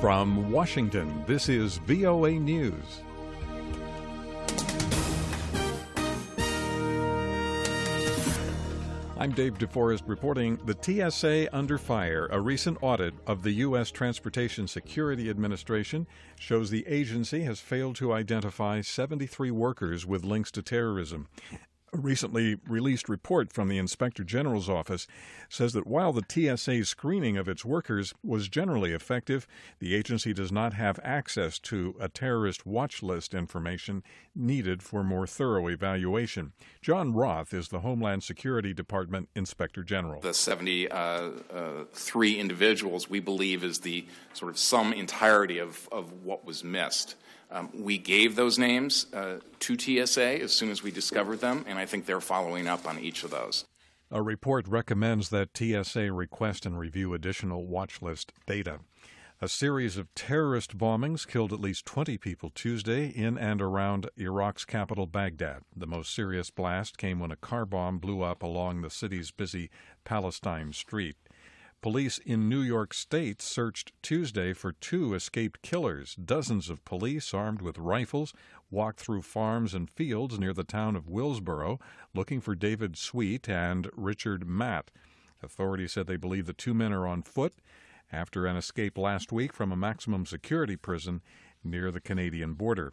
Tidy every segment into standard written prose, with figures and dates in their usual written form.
From Washington, this is VOA News. I'm David Forrest reporting the TSA under fire. A recent audit of the U.S. Transportation Security Administration shows the agency has failed to identify 73 workers with links to terrorism. A recently released report from the Inspector General's office says that while the TSA screening of its workers was generally effective, the agency does not have access to a terrorist watch list information needed for more thorough evaluation. John Roth is the Homeland Security Department Inspector General. The 73 individuals we believe is the sort of sum entirety of what was missed. We gave those names to TSA as soon as we discovered them, and I think they're following up on each of those. A report recommends that TSA request and review additional watch list data. A series of terrorist bombings killed at least 20 people Tuesday in and around Iraq's capital, Baghdad. The most serious blast came when a car bomb blew up along the city's busy Palestine street. Police in New York State searched Tuesday for 2 escaped killers. Dozens of police armed with rifles walked through farms and fields near the town of Willsboro looking for David Sweet and Richard Matt. Authorities said they believe the 2 men are on foot after an escape last week from a maximum security prison near the Canadian border.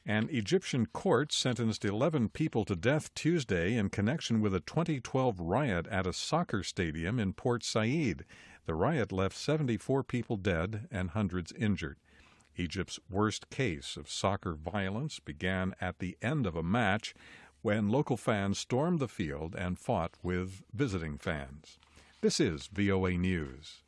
An Egyptian court sentenced 11 people to death Tuesday in connection with a 2012 riot at a soccer stadium in Port Said. The riot left 74 people dead and hundreds injured. Egypt's worst case of soccer violence began at the end of a match when local fans stormed the field and fought with visiting fans. This is VOA News.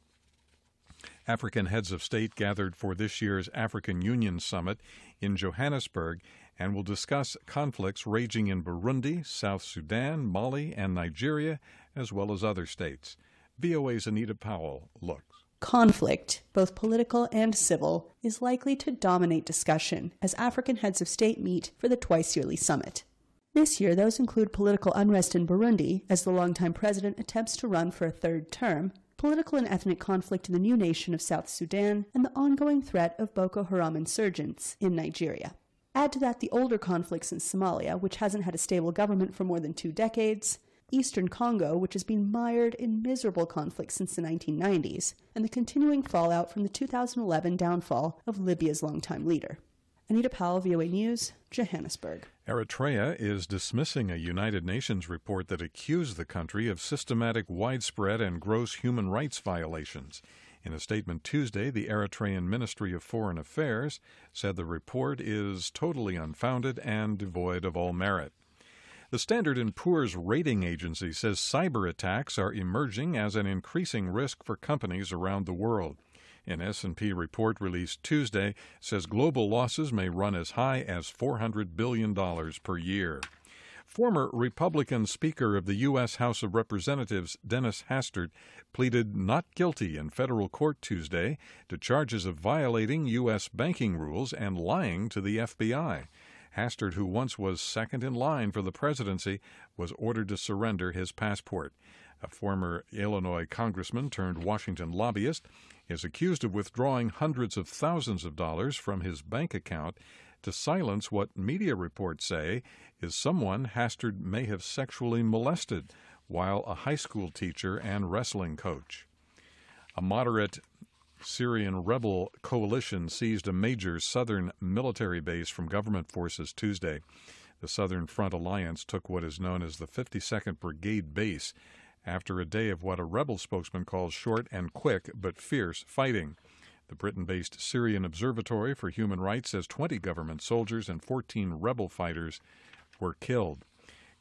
African heads of state gathered for this year's African Union Summit in Johannesburg and will discuss conflicts raging in Burundi, South Sudan, Mali, and Nigeria, as well as other states. VOA's Anita Powell looks. Conflict, both political and civil, is likely to dominate discussion as African heads of state meet for the twice-yearly summit. This year, those include political unrest in Burundi as the longtime president attempts to run for a third term, political and ethnic conflict in the new nation of South Sudan, and the ongoing threat of Boko Haram insurgents in Nigeria. Add to that the older conflicts in Somalia, which hasn't had a stable government for more than 2 decades, Eastern Congo, which has been mired in miserable conflict since the 1990s, and the continuing fallout from the 2011 downfall of Libya's longtime leader. Anita Powell, VOA News, Johannesburg. Eritrea is dismissing a United Nations report that accused the country of systematic, widespread, and gross human rights violations. In a statement Tuesday, the Eritrean Ministry of Foreign Affairs said the report is totally unfounded and devoid of all merit. The Standard & Poor's rating agency says cyber attacks are emerging as an increasing risk for companies around the world. An S&P report released Tuesday says global losses may run as high as $400 billion per year. Former Republican Speaker of the U.S. House of Representatives Dennis Hastert pleaded not guilty in federal court Tuesday to charges of violating U.S. banking rules and lying to the FBI. Hastert, who once was second in line for the presidency, was ordered to surrender his passport. A former Illinois congressman turned Washington lobbyist is accused of withdrawing hundreds of thousands of dollars from his bank account to silence what media reports say is someone Hastert may have sexually molested while a high school teacher and wrestling coach. A moderate Syrian rebel coalition seized a major southern military base from government forces Tuesday. The Southern Front Alliance took what is known as the 52nd Brigade Base after a day of what a rebel spokesman calls short and quick but fierce fighting. The Britain-based Syrian Observatory for Human Rights says 20 government soldiers and 14 rebel fighters were killed.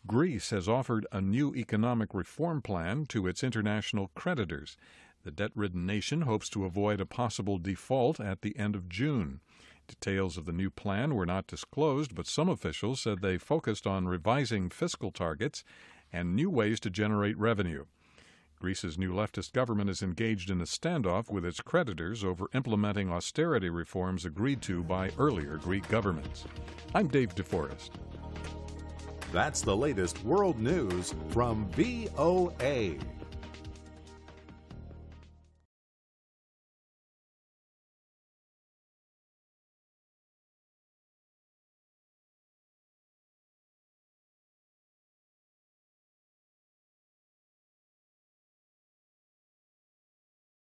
Greece has offered a new economic reform plan to its international creditors. The debt-ridden nation hopes to avoid a possible default at the end of June. Details of the new plan were not disclosed, but some officials said they focused on revising fiscal targets and new ways to generate revenue. Greece's new leftist government is engaged in a standoff with its creditors over implementing austerity reforms agreed to by earlier Greek governments. I'm Dave DeForest. That's the latest world news from VOA.